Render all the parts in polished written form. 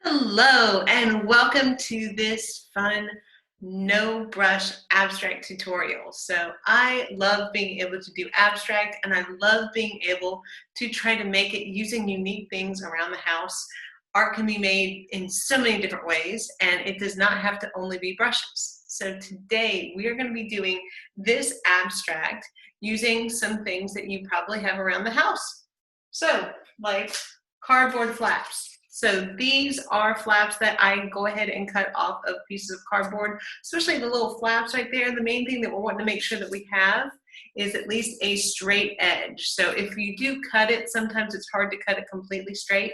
Hello and welcome to this fun no brush abstract tutorial. So I love being able to do abstract and I love being able to try to make it using unique things around the house. Art can be made in so many different ways and it does not have to only be brushes. So today we are going to be doing this abstract using some things that you probably have around the house. So like cardboard flaps. So these are flaps that I go ahead and cut off of pieces of cardboard, especially the little flaps right there. The main thing that we're wanting to make sure that we have is at least a straight edge. So if you do cut it, sometimes it's hard to cut it completely straight,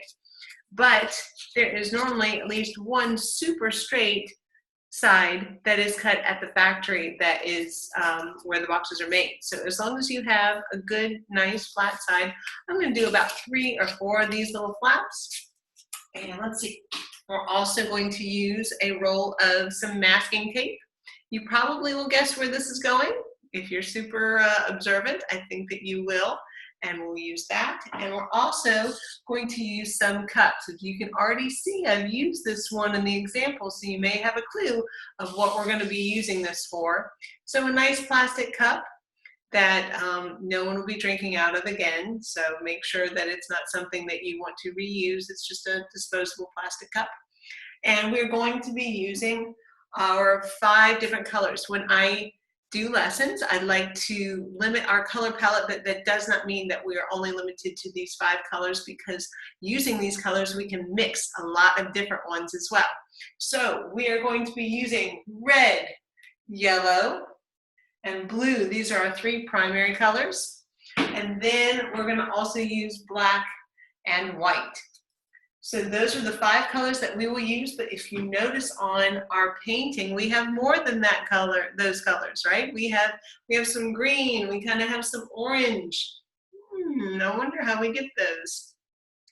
but there is normally at least one super straight side that is cut at the factory that is where the boxes are made. So as long as you have a good, nice flat side, I'm going to do about 3 or 4 of these little flaps. And let's see, we're also going to use a roll of some masking tape. You probably will guess where this is going. If you're super observant, I think that you will. And we'll use that. And we're also going to use some cups. As you can already see, I've used this one in the example, so you may have a clue of what we're going to be using this for. So a nice plastic cup that no one will be drinking out of again. So make sure that it's not something that you want to reuse. It's just a disposable plastic cup. And we're going to be using our 5 different colors. When I do lessons, I like to limit our color palette, but that does not mean that we are only limited to these 5 colors, because using these colors, we can mix a lot of different ones as well. So we are going to be using red, yellow, and blue. These are our 3 primary colors. And then we're going to also use black and white. So those are the 5 colors that we will use, but if you notice on our painting, we have more than that color, those colors, right? We have some green, we kind of have some orange. No wonder how we get those.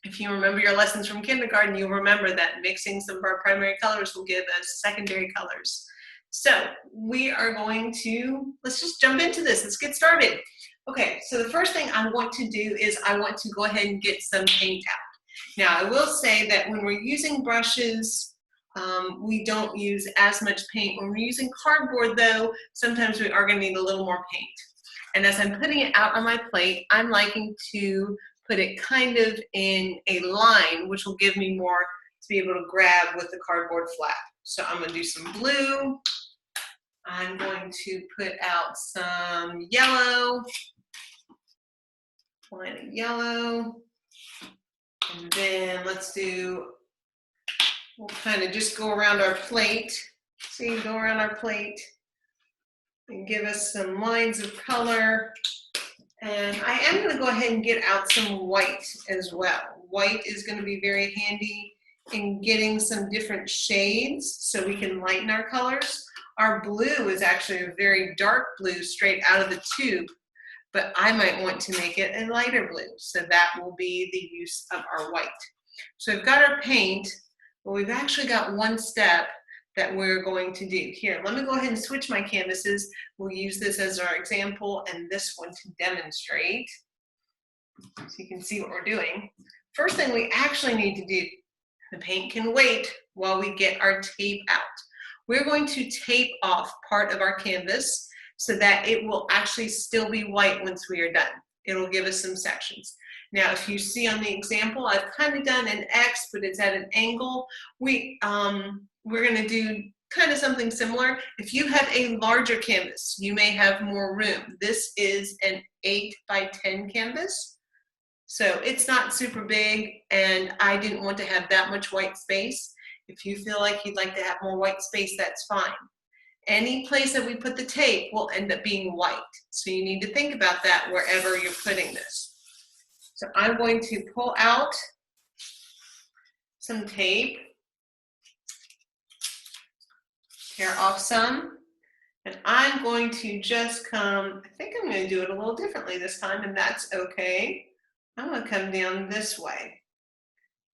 If you remember your lessons from kindergarten, you'll remember that mixing some of our primary colors will give us secondary colors. So we are going to, let's just jump into this. Let's get started. Okay, so the first thing I want to do is I want to go ahead and get some paint out. Now I will say that when we're using brushes, we don't use as much paint. When we're using cardboard though, sometimes we are going to need a little more paint. And as I'm putting it out on my plate, I'm liking to put it kind of in a line, which will give me more to be able to grab with the cardboard flap. So I'm going to do some blue. I'm going to put out some yellow, line of yellow, and then we'll kind of just go around our plate. See, go around our plate and give us some lines of color. And I am going to go ahead and get out some white as well. White is going to be very handy in getting some different shades so we can lighten our colors. Our blue is actually a very dark blue straight out of the tube, but I might want to make it a lighter blue, so that will be the use of our white. So we've got our paint, but we've actually got one step that we're going to do. Here, let me go ahead and switch my canvases. We'll use this as our example and this one to demonstrate, so you can see what we're doing. First thing we actually need to do, the paint can wait while we get our tape out. We're going to tape off part of our canvas so that it will actually still be white once we are done. It'll give us some sections. Now, if you see on the example, I've kind of done an X, but it's at an angle. We're going to do kind of something similar. If you have a larger canvas, you may have more room. This is an 8 by 10 canvas. So it's not super big, and I didn't want to have that much white space. If you feel like you'd like to have more white space, that's fine. Any place that we put the tape will end up being white. So you need to think about that wherever you're putting this. So I'm going to pull out some tape, tear off some, and I'm going to just come, I think I'm going to do it a little differently this time, and that's okay. I'm going to come down this way.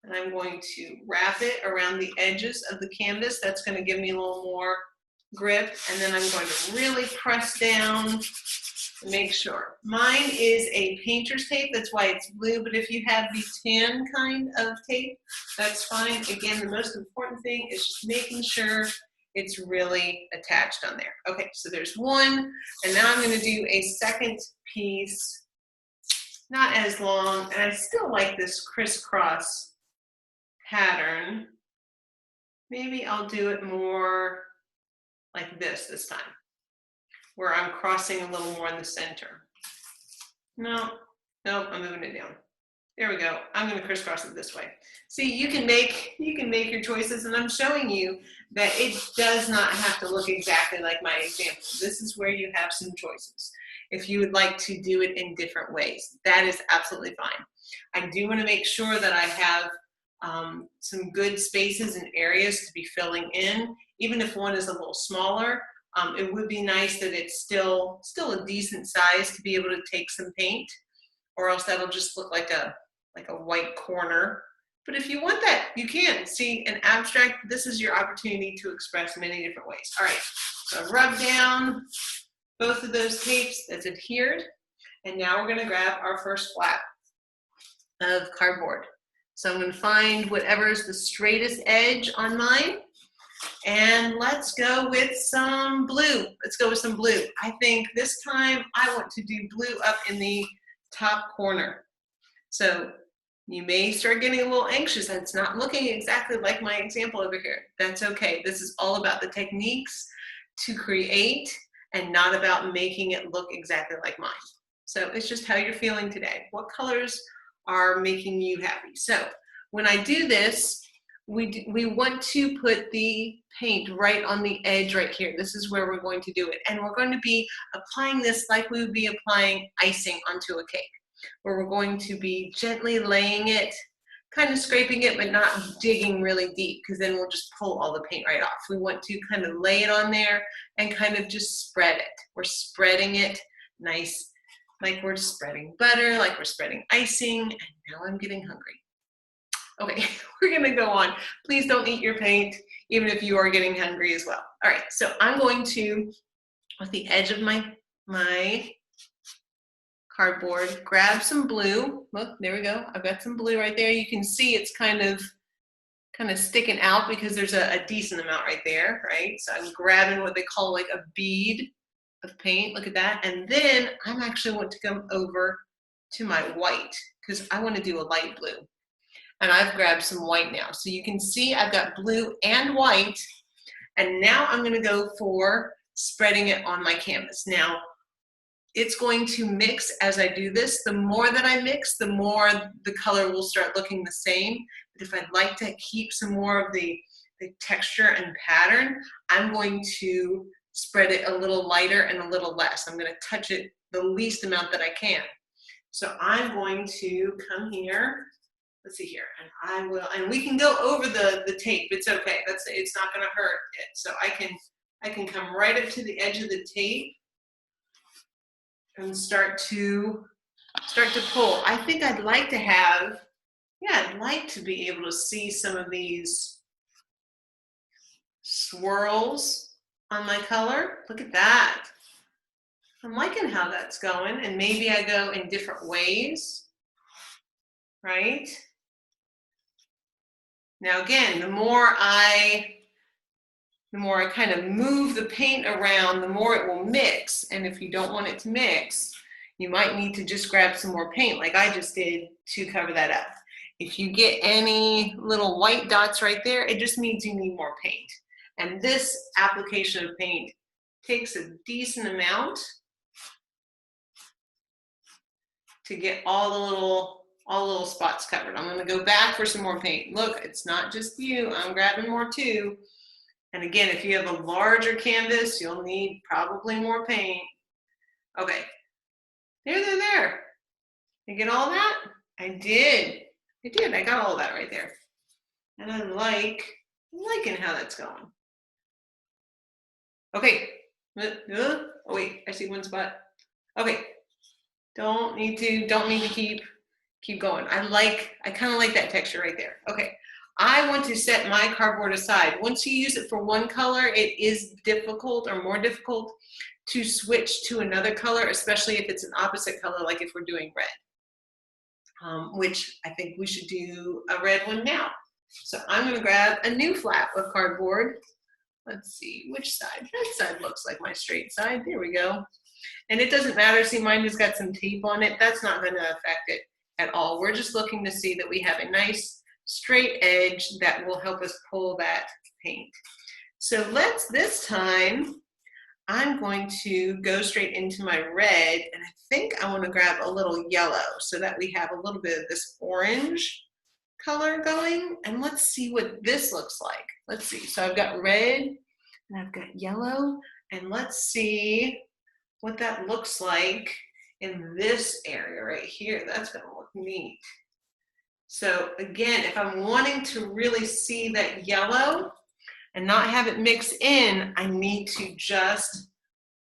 And I'm going to wrap it around the edges of the canvas. That's going to give me a little more grip. And then I'm going to really press down Make sure. Mine is a painter's tape, that's why it's blue, but if you have the tan kind of tape, that's fine. Again, the most important thing is just making sure it's really attached on there. Okay, so there's one, and now I'm gonna do a second piece, not as long, and I still like this crisscross pattern. Maybe I'll do it more like this time, where I'm crossing a little more in the center. No, I'm moving it down. There we go. I'm going to crisscross it this way. See, you can make your choices, and I'm showing you that it does not have to look exactly like my example. This is where you have some choices. If you would like to do it in different ways, that is absolutely fine. I do want to make sure that I have some good spaces and areas to be filling in. Even if one is a little smaller, it would be nice that it's still a decent size to be able to take some paint, or else that'll just look like a white corner. But if you want that, you can. See, in abstract, this is your opportunity to express many different ways. All right, so rub down both of those tapes that's adhered, and now we're gonna grab our first flap of cardboard. So I'm gonna find whatever is the straightest edge on mine, and let's go with some blue. Let's go with some blue. I think this time I want to do blue up in the top corner. So you may start getting a little anxious and it's not looking exactly like my example over here. That's okay. This is all about the techniques to create and not about making it look exactly like mine. So it's just how you're feeling today. What colors are making you happy? So when I do this, we want to put the paint right on the edge right here. This is where we're going to do it. And we're going to be applying this like we would be applying icing onto a cake, where we're going to be gently laying it, kind of scraping it, but not digging really deep, because then we'll just pull all the paint right off. We want to kind of lay it on there and kind of just spread it. We're spreading it nice, like we're spreading butter, like we're spreading icing, and now I'm getting hungry. Okay, we're gonna go on. Please don't eat your paint, even if you are getting hungry as well. All right, so I'm going to, with the edge of my cardboard, grab some blue. Look, there we go. I've got some blue right there. You can see it's kind of sticking out because there's a decent amount right there, right? So I'm grabbing what they call like a bead of paint. Look at that. And then I'm actually want to come over to my white because I want to do a light blue. And I've grabbed some white now. So you can see I've got blue and white. And now I'm going to go for spreading it on my canvas. Now, it's going to mix as I do this. The more that I mix, the more the color will start looking the same. But if I'd like to keep some more of the texture and pattern, I'm going to spread it a little lighter and a little less. I'm going to touch it the least amount that I can. So I'm going to come here. Let's see here, and I will, and we can go over the tape. It's okay. It's not going to hurt it. So I can come right up to the edge of the tape and start to pull. I think I'd like to have, I'd like to be able to see some of these swirls on my color. Look at that. I'm liking how that's going, and maybe I go in different ways, right? Now again, the more I kind of move the paint around, the more it will mix. And if you don't want it to mix, you might need to just grab some more paint like I just did to cover that up. If you get any little white dots right there, it just means you need more paint. And this application of paint takes a decent amount to get all the little spots covered. I'm gonna go back for some more paint. Look, it's not just you, I'm grabbing more too. And again, if you have a larger canvas, you'll need probably more paint. Okay, there. You get all that? I did, I got all that right there. And I'm liking how that's going. Okay, oh wait, I see one spot. Okay, don't need to keep going. I kind of like that texture right there. Okay, I want to set my cardboard aside. Once you use it for one color, it is difficult or more difficult to switch to another color, especially if it's an opposite color, like if we're doing red, which I think we should do a red one now. So I'm going to grab a new flap of cardboard. Let's see which side. That side looks like my straight side. There we go. And it doesn't matter. See, mine has got some tape on it. That's not going to affect it at all. We're just looking to see that we have a nice straight edge that will help us pull that paint. So this time, I'm going to go straight into my red, and I think I want to grab a little yellow so that we have a little bit of this orange color going. And let's see what this looks like. Let's see. So I've got red and I've got yellow, and let's see what that looks like in this area right here. That's going to look neat. So again, if I'm wanting to really see that yellow and not have it mix in, I need to just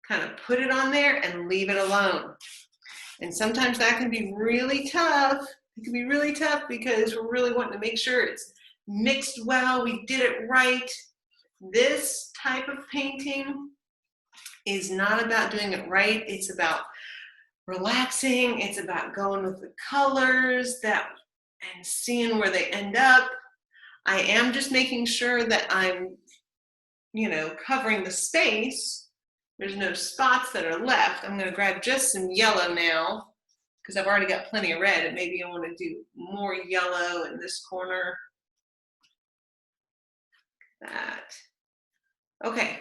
kind of put it on there and leave it alone. And sometimes that can be really tough. It can be really tough because we're really wanting to make sure it's mixed well, we did it right. This type of painting is not about doing it right. It's about relaxing. It's about going with the colors and seeing where they end up. I am just making sure that I'm, covering the space. There's no spots that are left. I'm going to grab just some yellow now because I've already got plenty of red, and maybe I want to do more yellow in this corner. That. Okay.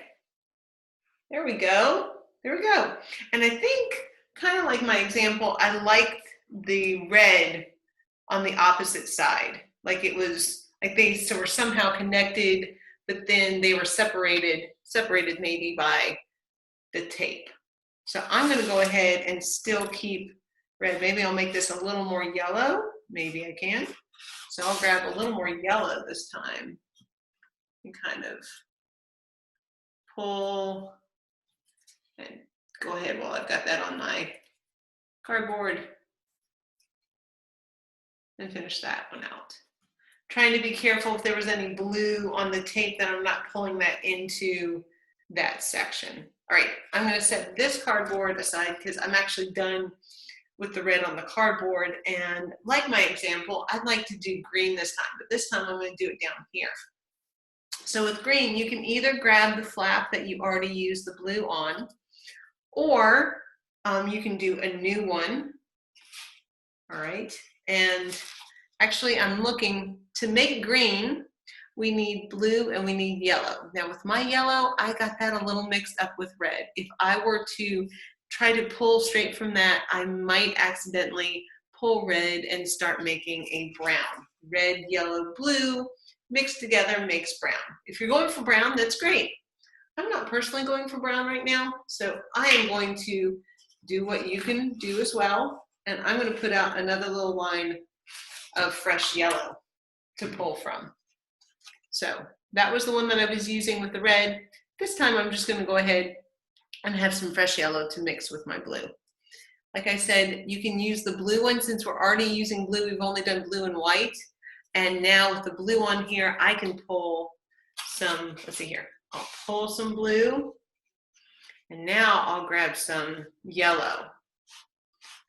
There we go. There we go. And I think, kind of like my example, I liked the red on the opposite side. Like it was, like they were somehow connected, but then they were separated maybe by the tape. So I'm going to go ahead and still keep red. Maybe I'll make this a little more yellow. Maybe I can. So I'll grab a little more yellow this time and kind of pull and go ahead while I've got that on my cardboard and finish that one out. Trying to be careful if there was any blue on the tape that I'm not pulling that into that section. All right, I'm going to set this cardboard aside because I'm actually done with the red on the cardboard. And like my example, I'd like to do green this time, but this time I'm going to do it down here. So with green, you can either grab the flap that you already used the blue on, or you can do a new one. All right, and actually I'm looking to make green. We need blue and we need yellow. Now with my yellow, I got that a little mixed up with red. If I were to try to pull straight from that, I might accidentally pull red and start making a brown. Red, yellow, blue mixed together makes brown. If you're going for brown, that's great. I'm not personally going for brown right now, so I am going to do what you can do as well, and I'm going to put out another little line of fresh yellow to pull from. So that was the one that I was using with the red. This time I'm just going to go ahead and have some fresh yellow to mix with my blue. Like I said, you can use the blue one. Since we're already using blue, we've only done blue and white. And now with the blue on here, I can pull some, let's see here, I'll pull some blue. And now I'll grab some yellow.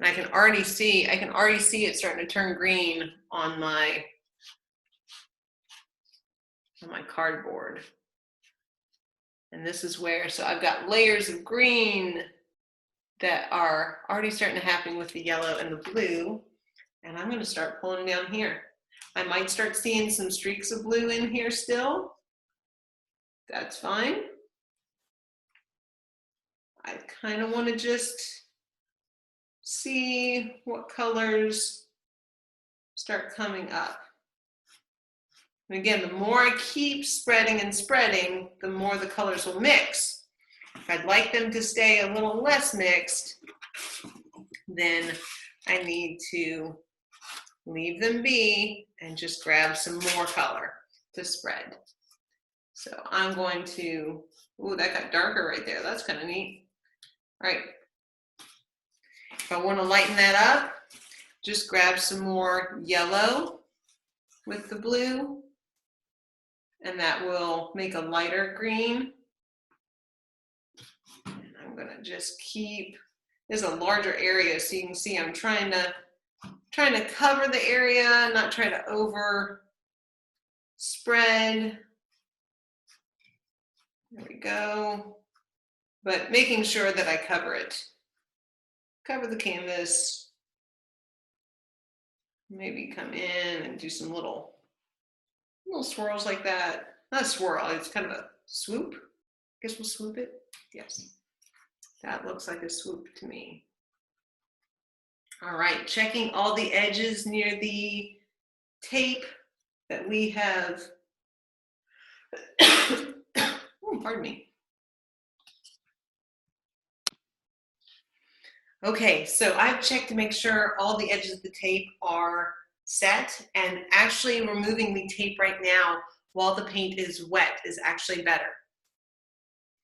And I can already see it starting to turn green on my cardboard. And this is where, so I've got layers of green that are already starting to happen with the yellow and the blue. And I'm going to start pulling down here. I might start seeing some streaks of blue in here still. That's fine. I kind of want to just see what colors start coming up. And again, the more I keep spreading and spreading, the more the colors will mix. If I'd like them to stay a little less mixed, then I need to leave them be and just grab some more color to spread. So I'm going to, ooh, that got darker right there. That's kind of neat. All right. If I want to lighten that up, just grab some more yellow with the blue, and that will make a lighter green. And I'm I'm gonna just keep, this is a larger area, so you can see I'm trying to cover the area, not try to over spread. There we go. But making sure that I cover it. Cover the canvas. Maybe come in and do some little swirls like that. Not a swirl, it's kind of a swoop. I guess we'll swoop it. Yes. That looks like a swoop to me. All right, checking all the edges near the tape that we have. Oh, pardon me. Okay, so I've checked to make sure all the edges of the tape are set, and actually removing the tape right now while the paint is wet is actually better.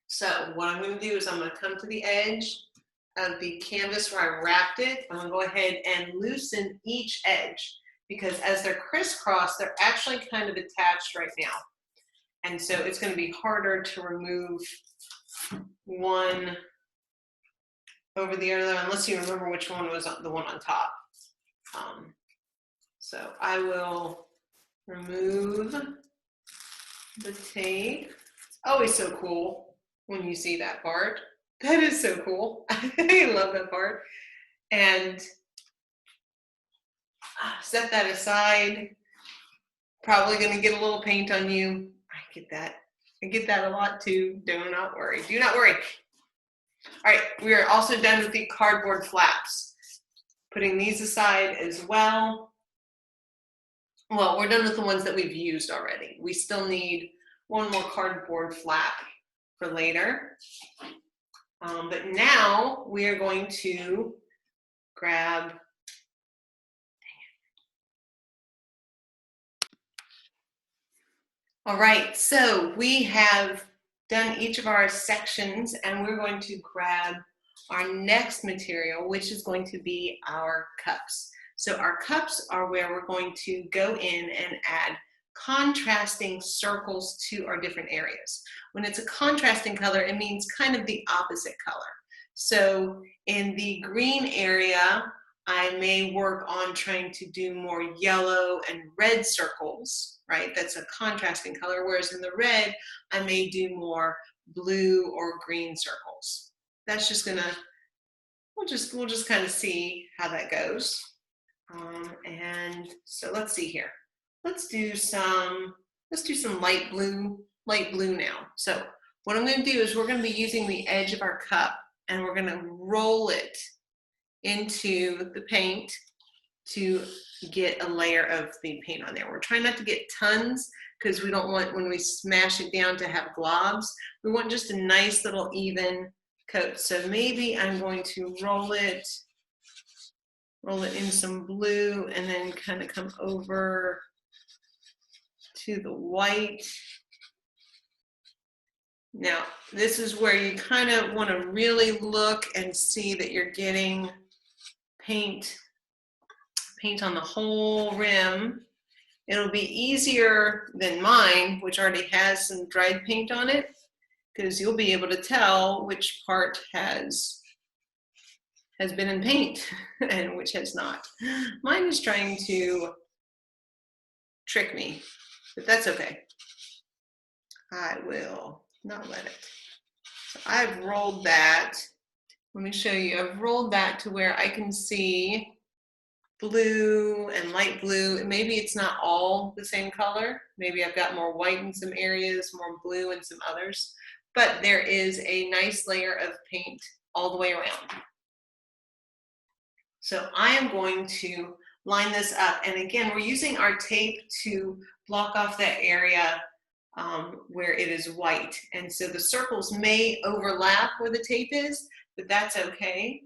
So what I'm going to do is I'm going to come to the edge of the canvas where I wrapped it. I'm going to go ahead and loosen each edge, because as they're crisscrossed, they're actually kind of attached right now. And so it's going to be harder to remove one over the other, unless you remember which one was the one on top. So I will remove the tape. It's always so cool when you see that part. That is so cool. I love that part. And set that aside. Probably going to get a little paint on you. I get that. I get that a lot too. Do not worry. Do not worry. All right, we are also done with the cardboard flaps. Putting these aside as well. Well, we're done with the ones that we've used already. We still need one more cardboard flap for later. But now we are going to grab, all right, so we have done each of our sections, and we're going to grab our next material, which is going to be our cups. So our cups are where we're going to go in and add contrasting circles to our different areas. When it's a contrasting color, it means kind of the opposite color. So in the green area, I may work on trying to do more yellow and red circles, right? That's a contrasting color, whereas in the red, I may do more blue or green circles. That's just gonna, we'll just kind of see how that goes. And so let's see here. Let's do some light blue now. So what I'm going to do is we're going to be using the edge of our cup, and we're going to roll it into the paint to get a layer of the paint on there. We're trying not to get tons, because we don't want, when we smash it down, to have globs. We want just a nice little even coat. So maybe I'm going to roll it in some blue, and then kind of come over to the white. Now, this is where you kind of want to really look and see that you're getting paint on the whole rim. It'll be easier than mine, which already has some dried paint on it, because you'll be able to tell which part has been in paint and which has not. Mine is trying to trick me, but that's okay. I will not let it. So I've rolled that. Let me show you. I've rolled that to where I can see blue and light blue. And maybe it's not all the same color. Maybe I've got more white in some areas, more blue in some others. But there is a nice layer of paint all the way around. So I am going to line this up. And again, we're using our tape to block off that area where it is white. And so the circles may overlap where the tape is, but that's okay.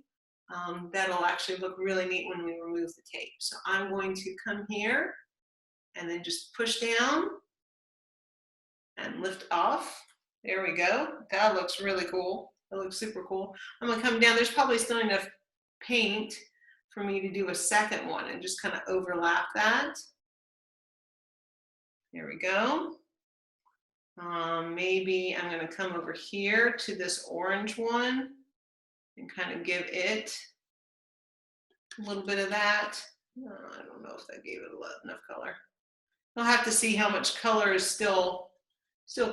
That'll actually look really neat when we remove the tape. So I'm going to come here and then just push down and lift off. There we go. That looks really cool. That looks super cool. I'm gonna come down. There's probably still enough paint for me to do a second one and just kind of overlap that. There we go. Maybe I'm going to come over here to this orange one and kind of give it a little bit of that. I don't know if that gave it enough color. I'll have to see how much color is still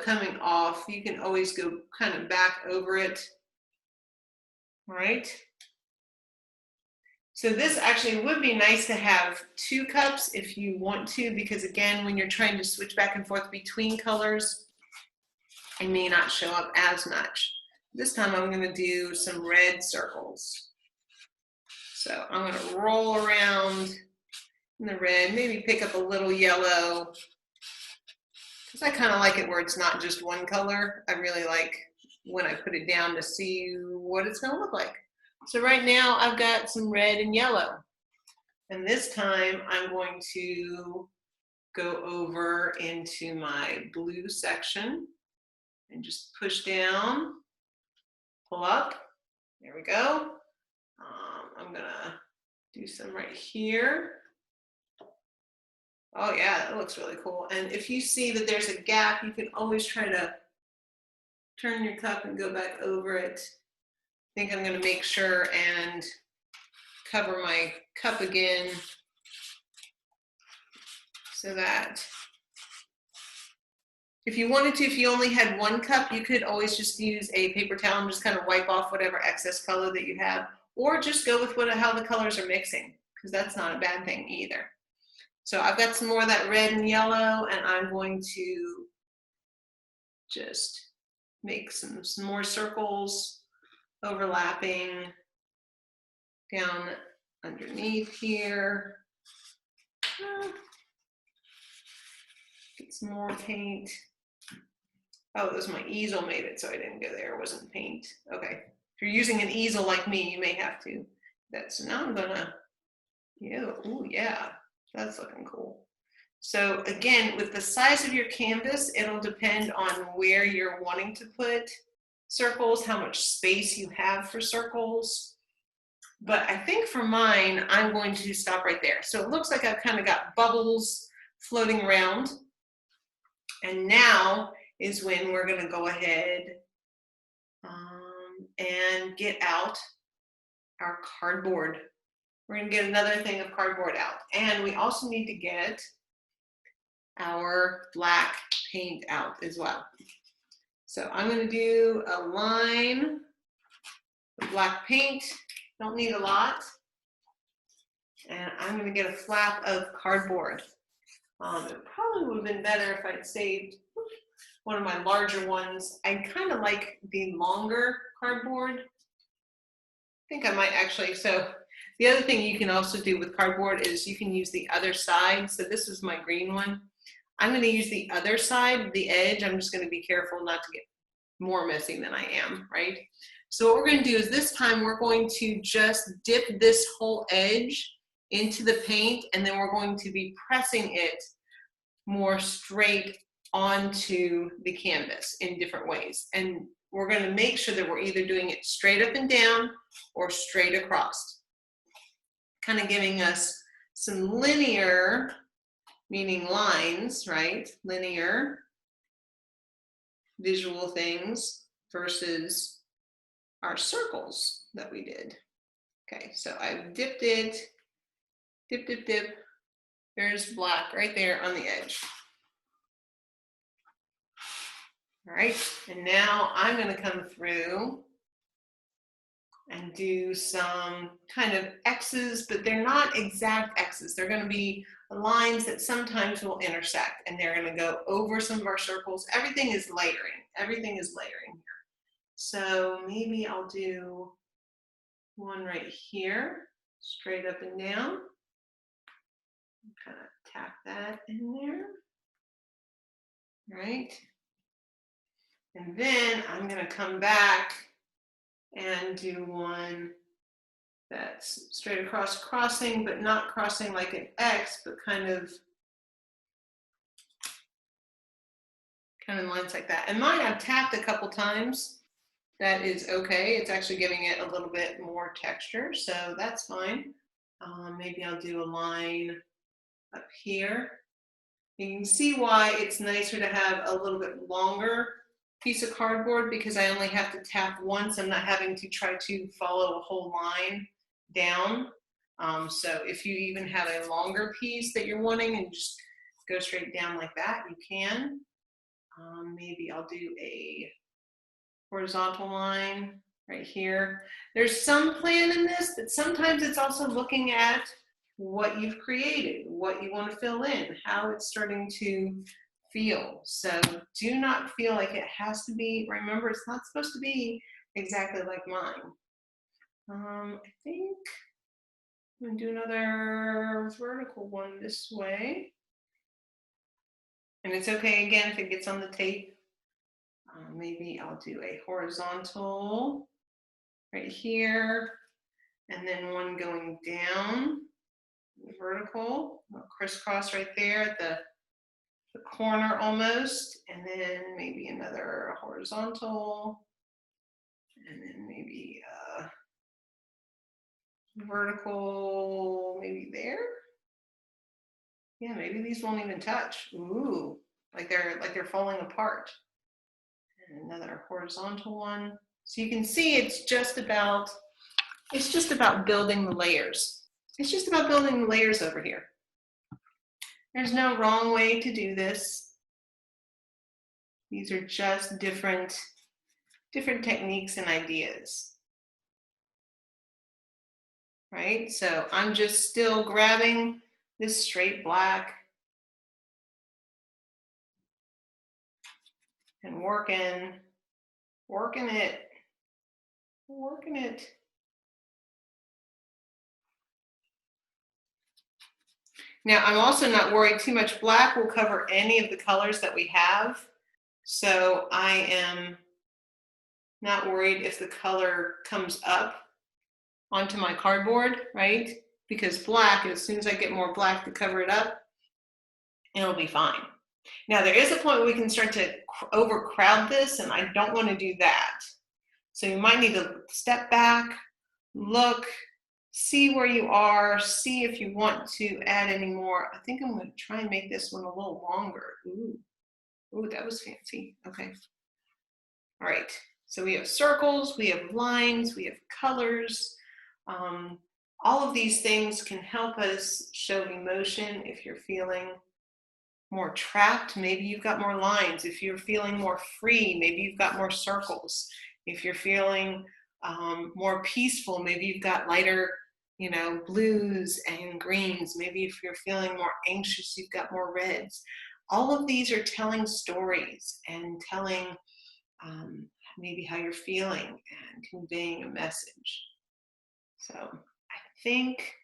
coming off. You can always go kind of back over it. All right. So this actually would be nice to have 2 cups if you want to, because again, when you're trying to switch back and forth between colors, it may not show up as much. This time I'm going to do some red circles. So I'm going to roll around in the red, maybe pick up a little yellow, because I kind of like it where it's not just one color. I really like when I put it down to see what it's going to look like. So right now I've got some red and yellow. And this time I'm going to go over into my blue section and just push down, pull up. There we go. I'm gonna do some right here. Oh yeah, that looks really cool. And if you see that there's a gap, you can always try to turn your cup and go back over it. I think I'm going to make sure and cover my cup again so that if you wanted to, if you only had 1 cup, you could always just use a paper towel and just kind of wipe off whatever excess color that you have, or just go with how the colors are mixing, because that's not a bad thing either. So I've got some more of that red and yellow, and I'm going to just make some more circles overlapping down underneath here. Get some more paint. Oh, it was my easel made it, so I didn't go there. It wasn't paint. Okay. If you're using an easel like me, you may have to. So now I'm gonna, oh yeah, that's looking cool. So again, with the size of your canvas, it'll depend on where you're wanting to put circles, how much space you have for circles. But I think for mine, I'm going to stop right there. So it looks like I've kind of got bubbles floating around. And now is when we're going to go ahead and get out our cardboard. We're going to get another thing of cardboard out. And we also need to get our black paint out as well. So I'm going to do a line of black paint. Don't need a lot. And I'm going to get a flap of cardboard. It probably would have been better if I'd saved one of my larger ones. I kind of like the longer cardboard. I think I might actually, so the other thing you can also do with cardboard is you can use the other side. So this is my green one. I'm going to use the other side, the edge. I'm just going to be careful not to get more messy than I am, right? So what we're going to do is this time we're going to just dip this whole edge into the paint, and then we're going to be pressing it more straight onto the canvas in different ways. And we're going to make sure that we're either doing it straight up and down or straight across, kind of giving us some linear, meaning lines, right? Linear visual things versus our circles that we did. Okay, so I've dipped it, dip, dip, dip. There's black right there on the edge. All right, and now I'm going to come through and do some kind of X's, but they're not exact X's. They're going to be lines that sometimes will intersect, and they're going to go over some of our circles. Everything is layering. Everything is layering here. So maybe I'll do one right here, straight up and down. Kind of tap that in there. Right. And then I'm going to come back and do one that's straight across crossing, but not crossing like an X, but kind of lines like that. And mine I've tapped a couple times. That is okay. It's actually giving it a little bit more texture, so that's fine. Maybe I'll do a line up here. You can see why it's nicer to have a little bit longer piece of cardboard because I only have to tap once. I'm not having to try to follow a whole line down. So if you even have a longer piece that you're wanting and just go straight down like that, you can. Maybe I'll do a horizontal line right here. There's some plan in this, but sometimes it's also looking at what you've created, what you want to fill in, how it's starting to feel. So do not feel like it has to be, remember, it's not supposed to be exactly like mine. I think I'm going to do another vertical one this way. And it's okay, again, if it gets on the tape. Maybe I'll do a horizontal right here, and then one going down, vertical, crisscross right there at the corner almost, and then maybe another horizontal, and then maybe vertical, maybe there. Yeah, maybe these won't even touch. Ooh, like they're falling apart. And another horizontal one. So you can see it's just about building the layers. It's just about building the layers over here. There's no wrong way to do this. These are just different techniques and ideas. Right? So I'm just still grabbing this straight black and working it. Now, I'm also not worried too much. Black will cover any of the colors that we have. So I am not worried if the color comes up onto my cardboard, right? Because black, as soon as I get more black to cover it up, it'll be fine. Now, there is a point where we can start to overcrowd this, and I don't want to do that. So you might need to step back, look, see where you are, see if you want to add any more. I think I'm going to try and make this one a little longer. Ooh, that was fancy. Okay. All right. So we have circles, we have lines, we have colors. All of these things can help us show emotion. If you're feeling more trapped, maybe you've got more lines. If you're feeling more free, maybe you've got more circles. If you're feeling more peaceful, maybe you've got lighter, blues and greens. Maybe if you're feeling more anxious, you've got more reds. All of these are telling stories and telling maybe how you're feeling and conveying a message. So I think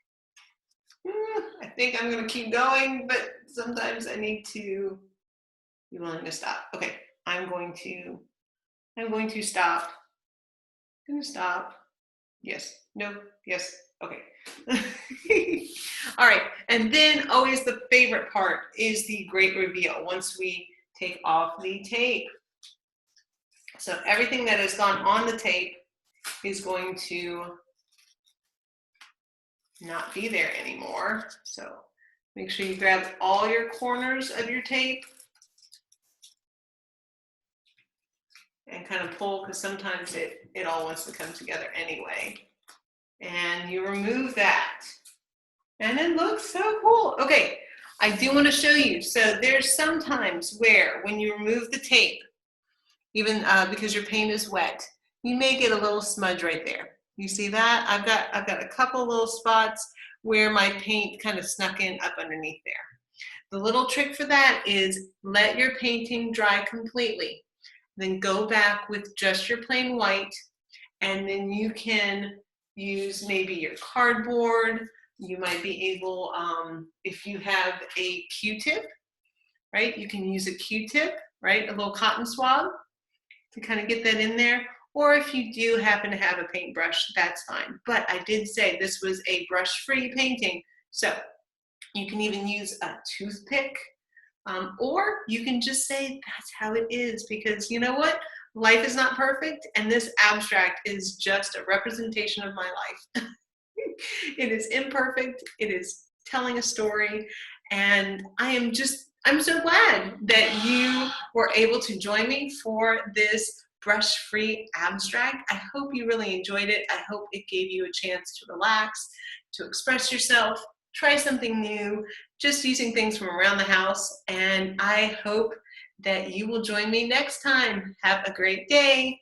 I'm going to keep going, but sometimes I need to be willing to stop. Okay, I'm going to stop. I'm going to stop. Yes. No. Yes. Okay. All right. And then always the favorite part is the great reveal once we take off the tape. So everything that has gone on the tape is going to not be there anymore. So make sure you grab all your corners of your tape and kind of pull, because sometimes it all wants to come together anyway. And you remove that. And it looks so cool. Okay, I do want to show you. So there's sometimes where when you remove the tape, even because your paint is wet, you may get a little smudge right there. You see that? I've got a couple little spots where my paint kind of snuck in up underneath there. The little trick for that is let your painting dry completely. Then go back with just your plain white, and then you can use maybe your cardboard. You might be able, if you have a Q-tip, right? You can use a Q-tip, right? A little cotton swab to kind of get that in there. Or if you do happen to have a paintbrush, that's fine. But I did say this was a brush-free painting. So you can even use a toothpick, or you can just say that's how it is, because you know what? Life is not perfect, and this abstract is just a representation of my life. It is imperfect, it is telling a story, and I am just I'm so glad that you were able to join me for this brush-free abstract. I hope you really enjoyed it. I hope it gave you a chance to relax, to express yourself, try something new, just using things from around the house. And I hope that you will join me next time. Have a great day.